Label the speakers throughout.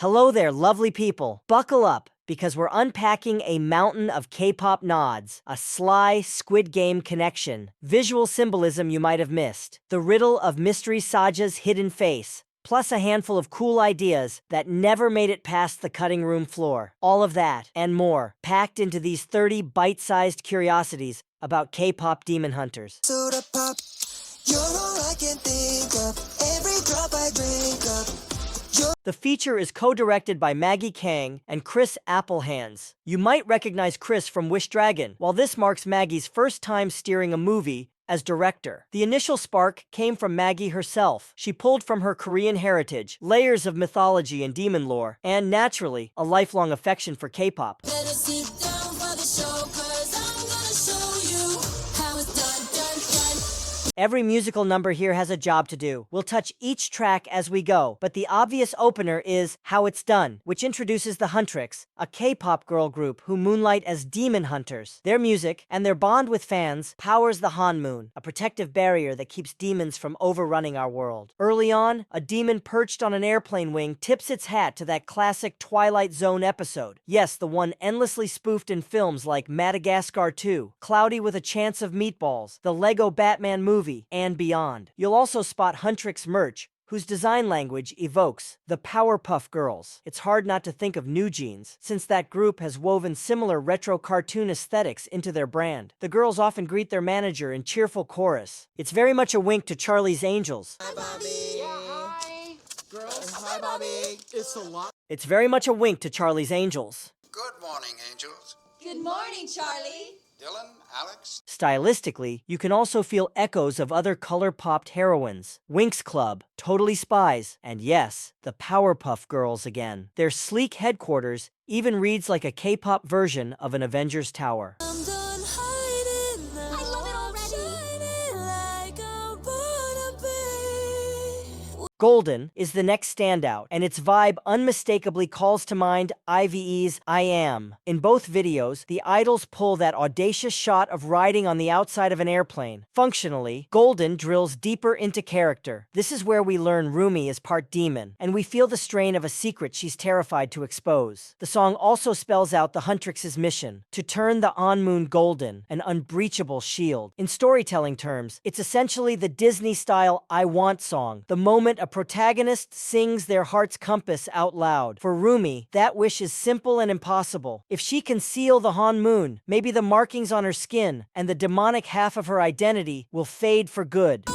Speaker 1: Hello there, lovely people. Buckle up, because we're unpacking a mountain of K-pop nods, a sly Squid Game connection, visual symbolism you might have missed, the riddle of Mystery Saja's hidden face, plus a handful of cool ideas that never made it past the cutting room floor. All of that, and more, packed into these 30 bite-sized curiosities about K-pop demon hunters.
Speaker 2: Soda pop, you're all I can think of. Every drop I drink up.
Speaker 1: The feature is co-directed by Maggie Kang and Chris Applehands. You might recognize Chris from Wish Dragon, while this marks Maggie's first time steering a movie as director. The initial spark came from Maggie herself. She pulled from her Korean heritage, layers of mythology and demon lore, and naturally, a lifelong affection for K-pop. Every musical number here has a job to do. We'll touch each track as we go, but the obvious opener is How It's Done, which introduces the Huntrix, a K-pop girl group who moonlight as demon hunters. Their music, and their bond with fans, powers the Hanmoon, a protective barrier that keeps demons from overrunning our world. Early on, a demon perched on an airplane wing tips its hat to that classic Twilight Zone episode. Yes, the one endlessly spoofed in films like Madagascar 2, Cloudy with a Chance of Meatballs, the Lego Batman movie, and beyond. You'll also spot Huntrix merch, whose design language evokes the Powerpuff Girls. It's hard not to think of New Jeans, since that group has woven similar retro cartoon aesthetics into their brand. The girls often greet their manager in cheerful chorus. It's very much a wink to Charlie's Angels.
Speaker 2: Hi, Bobby. Yeah, hi. Girls, hi, Bobby. It's a lot.
Speaker 1: It's very much a wink to Charlie's Angels.
Speaker 3: Good morning, angels.
Speaker 4: Good morning, Charlie.
Speaker 3: Dylan, Alex.
Speaker 1: Stylistically, you can also feel echoes of other color-popped heroines. Winx Club, Totally Spies, and yes, the Powerpuff Girls again. Their sleek headquarters even reads like a K-pop version of an Avengers Tower.
Speaker 2: I'm done hiding now.
Speaker 4: I love it already.
Speaker 2: Shining like a butterbean.
Speaker 1: Golden is the next standout, and its vibe unmistakably calls to mind IVE's I Am. In both videos, the idols pull that audacious shot of riding on the outside of an airplane. Functionally, Golden drills deeper into character. This is where we learn Rumi is part demon, and we feel the strain of a secret she's terrified to expose. The song also spells out the Huntrix's mission, to turn the Hanmoon golden, an unbreachable shield. In storytelling terms, it's essentially the Disney-style I Want song, the moment a protagonist sings their heart's compass out loud. For Rumi, that wish is simple and impossible. If she can seal the Hanmoon, maybe the markings on her skin and the demonic half of her identity will fade for good.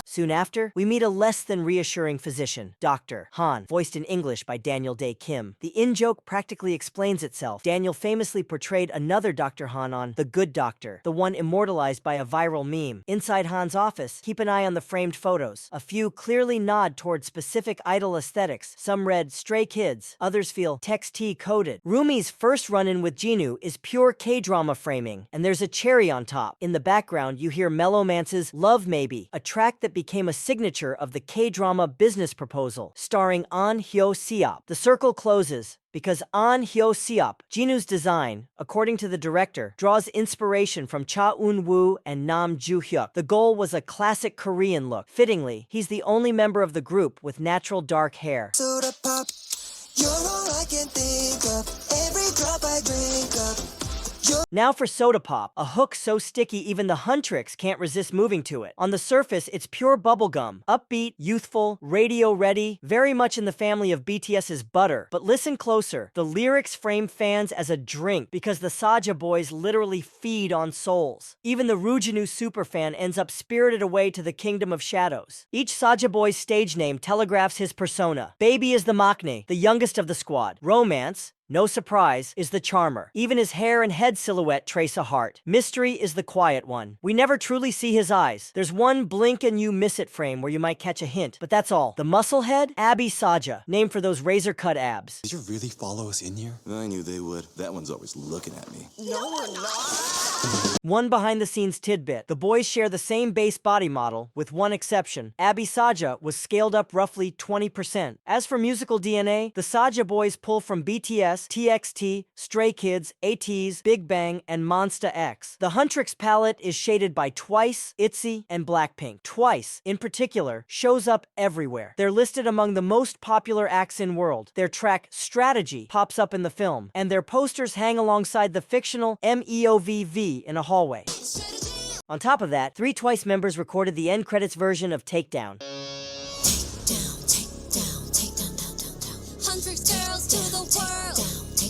Speaker 1: Soon after, we meet a less than reassuring physician, Dr. Han, voiced in English by Daniel Day Kim. The in-joke practically explains itself. Daniel famously portrayed another Dr. Han on The Good Doctor, the one immortalized by a viral meme. Inside Han's office, keep an eye on the framed photos. A few clearly nod toward specific idol aesthetics. Some read Stray Kids, others feel text-coded. Rumi's first run-in with Jinu is pure K-drama framing, and there's a cherry on top. In the background, you hear Melomance's Love Maybe, a track that became a signature of the K-drama Business Proposal, starring An Hyo-seop. The circle closes because An Hyo-seop, Jinu's design, according to the director, draws inspiration from Cha Eun-woo and Nam Joo-hyuk. The goal was a classic Korean look. Fittingly, he's the only member of the group with natural dark hair.
Speaker 2: Soda pop, you're all I can think of. Every drop I drink up.
Speaker 1: Now for Soda Pop, a hook so sticky even the Huntrix can't resist moving to it. On the surface, it's pure bubblegum. Upbeat, youthful, radio ready, very much in the family of BTS's Butter. But listen closer. The lyrics frame fans as a drink because the Saja boys literally feed on souls. Even the Rujinu superfan ends up spirited away to the Kingdom of Shadows. Each Saja boy's stage name telegraphs his persona. Baby is the maknae, the youngest of the squad. Romance, no surprise, is the charmer. Even his hair and head silhouette trace a heart. Mystery is the quiet one. We never truly see his eyes. There's one blink and you miss it frame where you might catch a hint, but that's all. The musclehead? Abby Saja, named for those razor-cut abs.
Speaker 5: Did you really follow us in here?
Speaker 6: I knew they would. That one's always looking at me.
Speaker 2: No, we're not.
Speaker 1: One behind-the-scenes tidbit. The boys share the same base body model, with one exception. Abby Saja was scaled up roughly 20%. As for musical DNA, the Saja boys pull from BTS, BTS, TXT, Stray Kids, ATEEZ, Big Bang, and Monsta X. The Huntrix palette is shaded by Twice, ITZY, and Blackpink. Twice, in particular, shows up everywhere. They're listed among the most popular acts in world. Their track Strategy pops up in the film, and their posters hang alongside the fictional MEOVV in a hallway. On top of that, 3 Twice members recorded the end credits version of Takedown.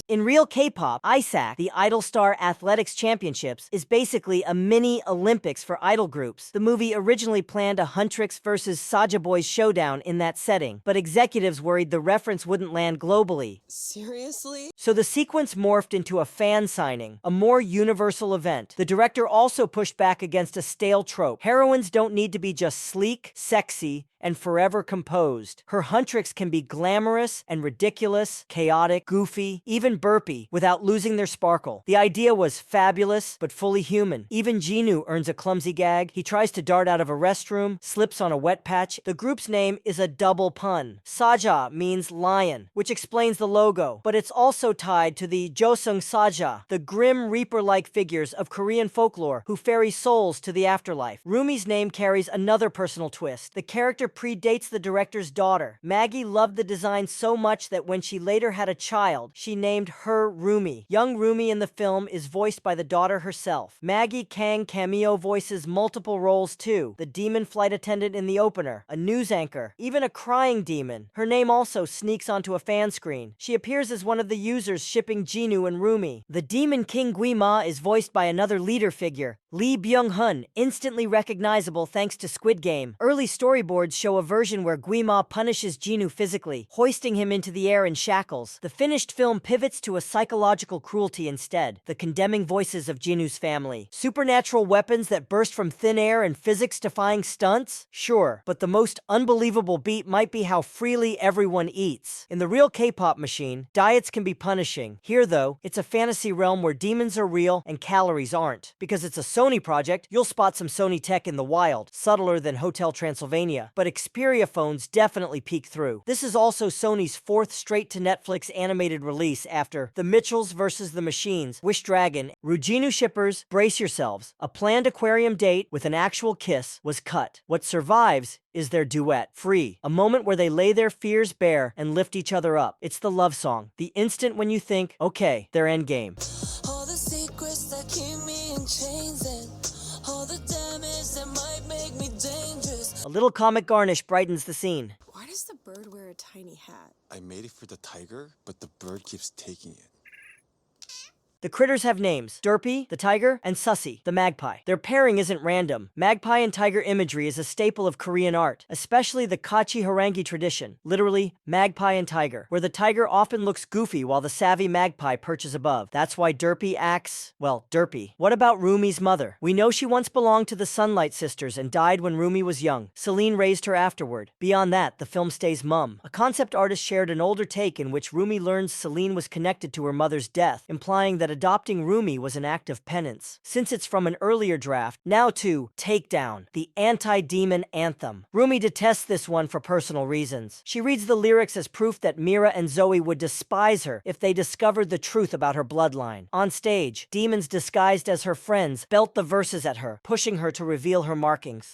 Speaker 1: In real K-pop, ISAC, the Idol Star Athletics Championships, is basically a mini Olympics for idol groups. The movie originally planned a Huntrix versus Saja Boys showdown in that setting, but executives worried the reference wouldn't land globally.
Speaker 2: Seriously?
Speaker 1: So the sequence morphed into a fan signing, a more universal event. The director also pushed back against a stale trope. Heroines don't need to be just sleek, sexy, and forever composed. Her Huntrix can be glamorous and ridiculous, chaotic, goofy, even burpy, without losing their sparkle. The idea was fabulous, but fully human. Even Jinu earns a clumsy gag. He tries to dart out of a restroom, slips on a wet patch. The group's name is a double pun. Saja means lion, which explains the logo, but it's also tied to the Josung Saja, the grim reaper-like figures of Korean folklore who ferry souls to the afterlife. Rumi's name carries another personal twist. The character predates the director's daughter. Maggie loved the design so much that when she later had a child, she named her Rumi. Young Rumi in the film is voiced by the daughter herself. Maggie Kang cameo voices multiple roles too. The demon flight attendant in the opener, a news anchor, even a crying demon. Her name also sneaks onto a fan screen. She appears as one of the users shipping Jinu and Rumi. The demon king Guima is voiced by another leader figure, Lee Byung-hun, instantly recognizable thanks to Squid Game. Early storyboards show a version where Guima punishes Jinu physically, hoisting him into the air in shackles. The finished film pivots to a psychological cruelty instead, the condemning voices of Jinu's family. Supernatural weapons that burst from thin air and physics-defying stunts? Sure, but the most unbelievable beat might be how freely everyone eats. In the real K-pop machine, diets can be punishing. Here, though, it's a fantasy realm where demons are real and calories aren't. Because it's a Sony project, you'll spot some Sony tech in the wild, subtler than Hotel Transylvania, but Xperia phones definitely peek through. This is also Sony's 4th straight-to-Netflix animated release after The Mitchells vs. the Machines, Wish Dragon. Rujinu shippers, brace yourselves. A planned aquarium date with an actual kiss was cut. What survives is their duet, Free, a moment where they lay their fears bare and lift each other up. It's the love song, the instant when you think, okay, they're endgame.
Speaker 2: All the secrets that keep me in chains and all the damage that might make me dangerous.
Speaker 1: A little comic garnish brightens the scene.
Speaker 5: Why does the bird wear a tiny hat?
Speaker 6: I made it for the tiger, but the bird keeps taking it.
Speaker 1: The critters have names, Derpy, the tiger, and Sussy, the magpie. Their pairing isn't random. Magpie and tiger imagery is a staple of Korean art, especially the Kachi Harangi tradition, literally magpie and tiger, where the tiger often looks goofy while the savvy magpie perches above. That's why Derpy acts, well, derpy. What about Rumi's mother? We know she once belonged to the Sunlight Sisters and died when Rumi was young. Celine raised her afterward. Beyond that, the film stays mum. A concept artist shared an older take in which Rumi learns Celine was connected to her mother's death, implying that adopting Rumi was an act of penance. Since it's from an earlier draft, now to Takedown, the anti-demon anthem. Rumi detests this one for personal reasons. She reads the lyrics as proof that Mira and Zoe would despise her if they discovered the truth about her bloodline. On stage, demons disguised as her friends belt the verses at her, pushing her to reveal her markings.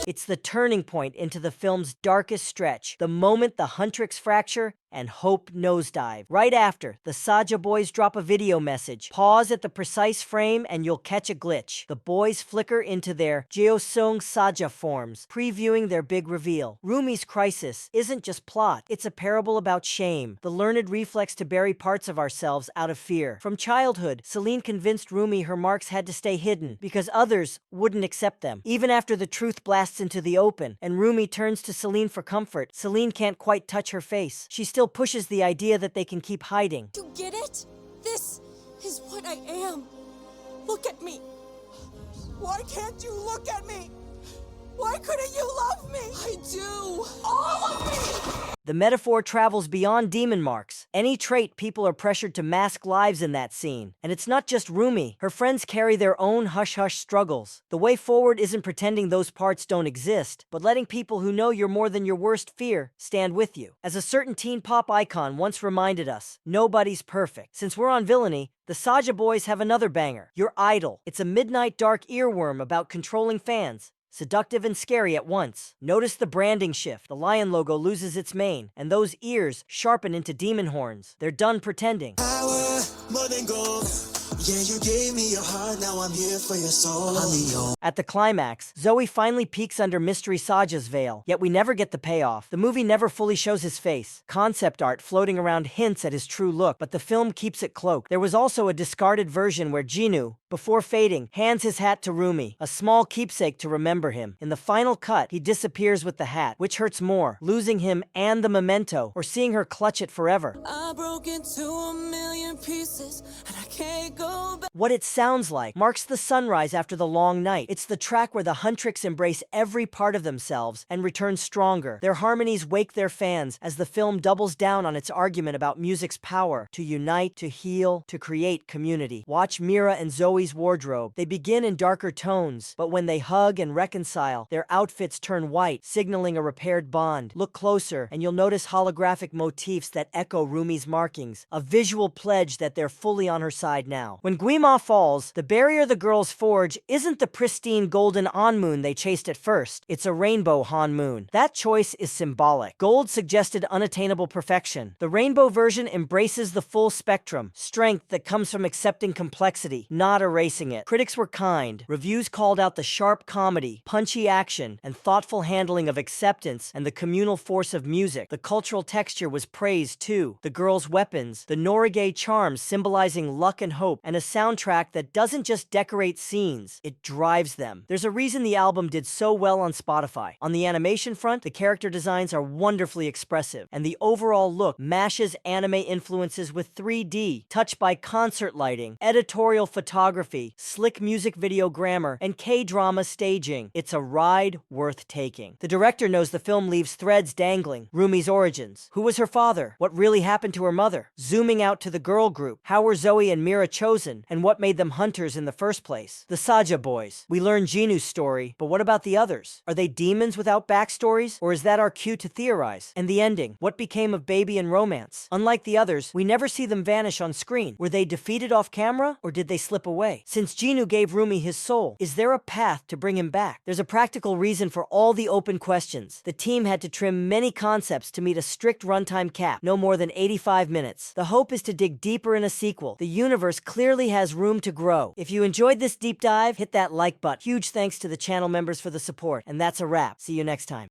Speaker 1: It's the turning point into the film's darkest stretch, the moment the Huntrix fracture and hope nosedive. Right after, the Saja boys drop a video message. Pause at the precise frame and you'll catch a glitch. The boys flicker into their Jeosung Saja forms, previewing their big reveal. Rumi's crisis isn't just plot, it's a parable about shame, the learned reflex to bury parts of ourselves out of fear. From childhood, Celine convinced Rumi her marks had to stay hidden because others wouldn't accept them. Even after the truth blasts into the open and Rumi turns to Celine for comfort, Celine can't quite touch her face. She still pushes the idea that they can keep hiding.
Speaker 5: You get it? This is what I am. Look at me.
Speaker 2: Why can't you look at me?
Speaker 5: Why couldn't you love me?
Speaker 2: I do.
Speaker 5: All of me!
Speaker 1: The metaphor travels beyond demon marks. Any trait people are pressured to mask lives in that scene. And it's not just Rumi. Her friends carry their own hush-hush struggles. The way forward isn't pretending those parts don't exist, but letting people who know you're more than your worst fear stand with you. As a certain teen pop icon once reminded us, nobody's perfect. Since we're on villainy, the Saja Boys have another banger, Your Idol. It's a midnight dark earworm about controlling fans. Seductive and scary at once. Notice the branding shift. The lion logo loses its mane, and those ears sharpen into demon horns. They're done pretending.
Speaker 2: Power, more than gold. Yeah, you gave me your heart, now I'm here for your soul.
Speaker 1: At the climax, Zoe finally peeks under Mystery Saja's veil, yet we never get the payoff. The movie never fully shows his face. Concept art floating around hints at his true look, but the film keeps it cloaked. There was also a discarded version where Jinu, before fading, hands his hat to Rumi, a small keepsake to remember him. In the final cut, he disappears with the hat. Which hurts more, losing him and the memento, or seeing her clutch it forever?
Speaker 2: I broke into a million pieces, and I can't go back.
Speaker 1: What it sounds like marks the sunrise after the long night. It's the track where the Huntrix embrace every part of themselves and return stronger. Their harmonies wake their fans as the film doubles down on its argument about music's power to unite, to heal, to create community. Watch Mira and Zoe's wardrobe. They begin in darker tones, but when they hug and reconcile, their outfits turn white, signaling a repaired bond. Look closer, and you'll notice holographic motifs that echo Rumi's markings, a visual pledge that they're fully on her side now. When Guima falls, the barrier the girls forge isn't the pristine golden An-moon they chased at first. It's a rainbow Han-moon. That choice is symbolic. Gold suggested unattainable perfection. The rainbow version embraces the full spectrum, strength that comes from accepting complexity, not erasing it. Critics were kind. Reviews called out the sharp comedy, punchy action, and thoughtful handling of acceptance and the communal force of music. The cultural texture was praised too. The girls' weapons, the Norige charms symbolizing luck and hope, and a soundtrack that doesn't just decorate scenes, it drives them. There's a reason the album did so well on Spotify. On the animation front, the character designs are wonderfully expressive, and the overall look mashes anime influences with 3D, touched by concert lighting, editorial photography, slick music video grammar, and K-drama staging. It's a ride worth taking. The director knows the film leaves threads dangling. Rumi's origins. Who was her father? What really happened to her mother? Zooming out to the girl group. How were Zoe and Mira chosen? And what made them hunters in the first place? The Saja boys. We learn Jinu's story, but what about the others? Are they demons without backstories? Or is that our cue to theorize? And the ending. What became of Baby and Romance? Unlike the others, we never see them vanish on screen. Were they defeated off camera, or did they slip away? Since Jinu gave Rumi his soul, is there a path to bring him back? There's a practical reason for all the open questions. The team had to trim many concepts to meet a strict runtime cap, no more than 85 minutes. The hope is to dig deeper in a sequel. The universe clearly has room to grow. If you enjoyed this deep dive, hit that like button. Huge thanks to the channel members for the support. And that's a wrap. See you next time.